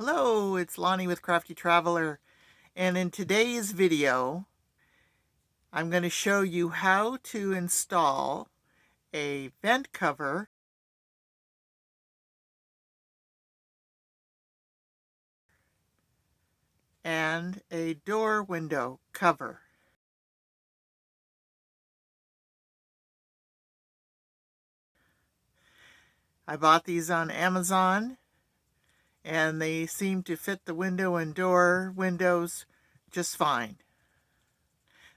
Hello, it's Lonnie with Crafty Traveler, and in today's video I'm going to show you how to install a vent cover and a door window cover. I bought these on Amazon and they seem to fit the window and door windows just fine.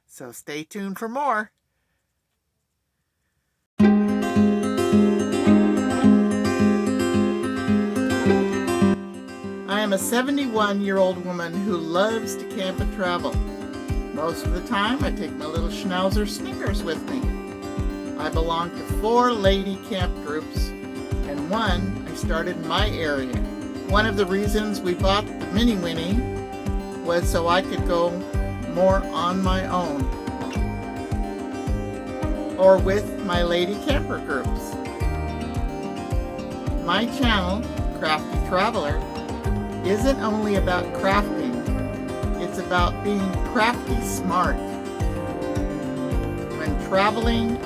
So stay tuned for more. I am a 71-year-old woman who loves to camp and travel. Most of the time I take my little Schnauzer Snickers with me. I belong to 4 lady camp groups and one I started in my area. One of the reasons we bought the Minnie Winnie was so I could go more on my own or with my lady camper groups. My channel, Crafty Traveler, isn't only about crafting, it's about being crafty smart. When traveling,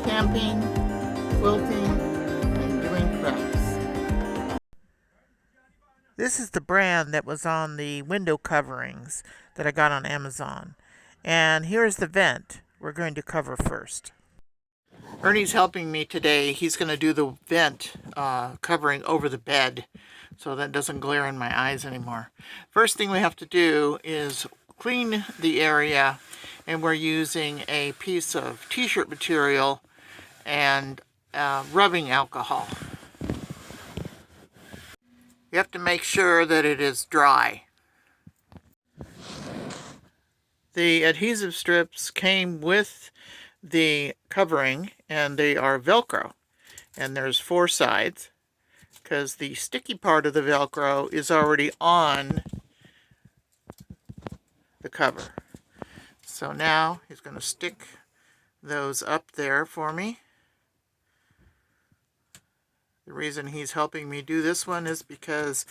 camping, quilting, and doing crafts. This is the brand that was on the window coverings that I got on Amazon. And here's the vent we're going to cover first. Ernie's helping me today. He's going to do the vent covering over the bed so that doesn't glare in my eyes anymore. First thing we have to do is clean the area, and we're using a piece of t-shirt material and rubbing alcohol. You have to make sure that it is dry. The adhesive strips came with the covering and they are Velcro, and there's 4 sides because the sticky part of the Velcro is already on the cover. So now he's going to stick those up there for me. The reason he's helping me do this one is because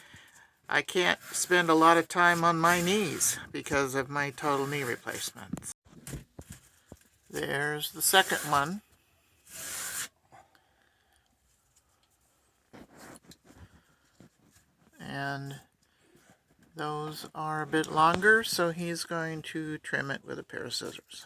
I can't spend a lot of time on my knees because of my total knee replacements. There's the second one. And those are a bit longer, so he's going to trim it with a pair of scissors.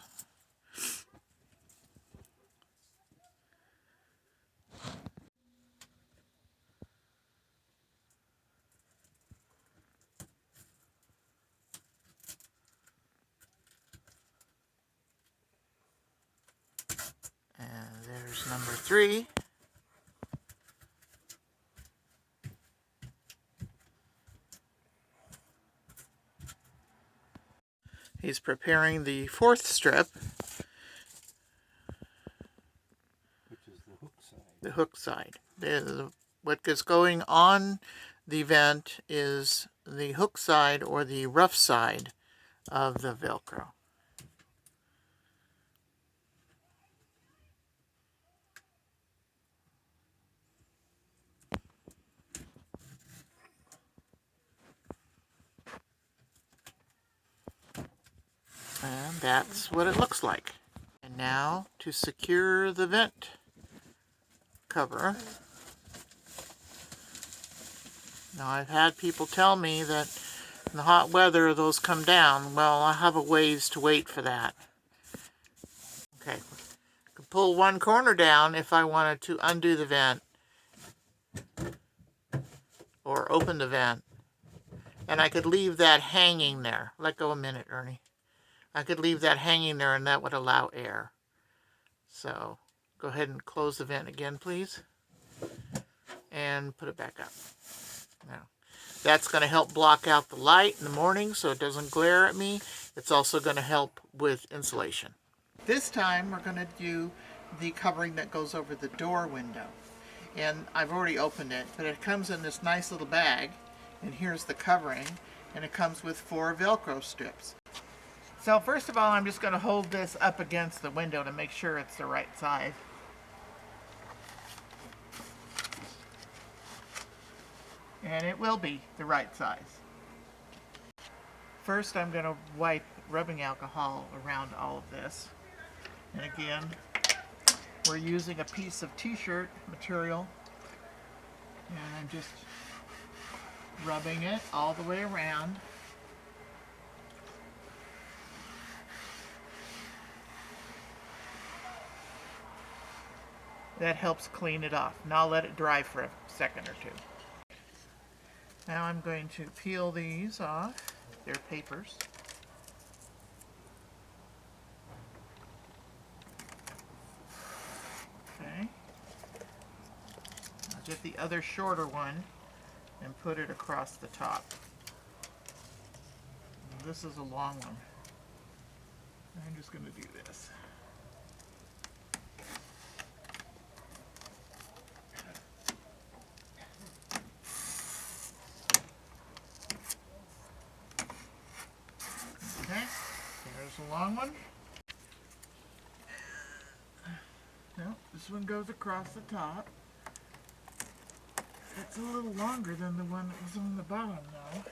And there's number 3. He's preparing the 4th strip, which is the hook side. The hook side. What is going on the vent is the hook side or the rough side of the Velcro. And that's what it looks like. And now to secure the vent cover. Now I've had people tell me that in the hot weather those come down. Well, I have a ways to wait for that. Okay, I could pull one corner down if I wanted to undo the vent or open the vent. And I could leave that hanging there. Let go a minute, Ernie. I could leave that hanging there and that would allow air. So go ahead and close the vent again, please. And put it back up. Now, that's going to help block out the light in the morning so it doesn't glare at me. It's also going to help with insulation. This time we're going to do the covering that goes over the door window. And I've already opened it, but it comes in this nice little bag. And here's the covering. And it comes with 4 Velcro strips. So first of all, I'm just going to hold this up against the window to make sure it's the right size. And it will be the right size. First, I'm going to wipe rubbing alcohol around all of this. And again, we're using a piece of t-shirt material. And I'm just rubbing it all the way around. That helps clean it off. Now I'll let it dry for a second or two. Now I'm going to peel these off. They're papers. Okay. I'll get the other shorter one and put it across the top. This is a long one. I'm just going to do this. Okay, there's a long one. No, this one goes across the top. It's a little longer than the one that was on the bottom though.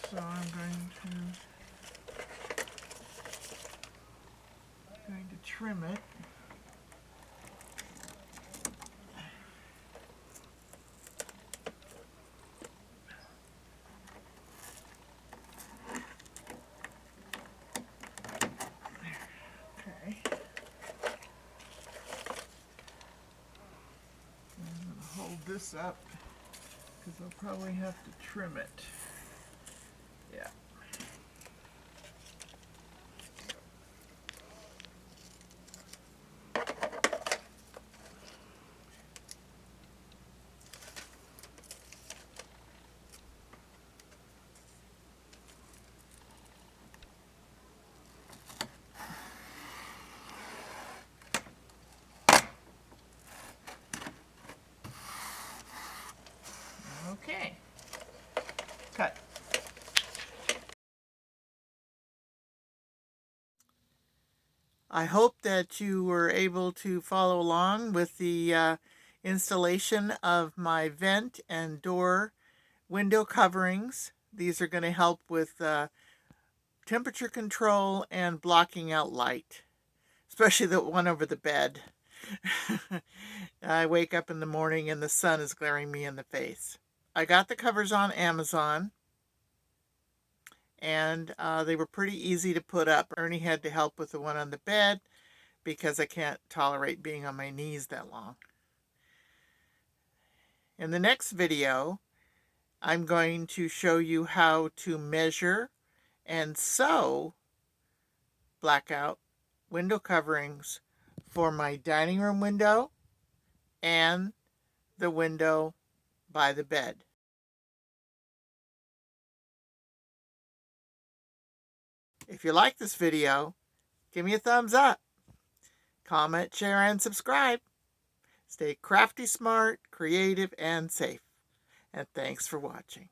So I'm going to trim it. Okay. I'm going to hold this up because I'll probably have to trim it. Yeah. Okay. Cut. I hope that you were able to follow along with the installation of my vent and door window coverings. These are going to help with temperature control and blocking out light, especially the one over the bed. I wake up in the morning and the sun is glaring me in the face. I got the covers on Amazon, and they were pretty easy to put up. Ernie had to help with the one on the bed because I can't tolerate being on my knees that long. In the next video, I'm going to show you how to measure and sew blackout window coverings for my dining room window and the window by the bed. If you like this video, give me a thumbs up. Comment, share, and subscribe. Stay crafty, smart, creative, and safe. And thanks for watching.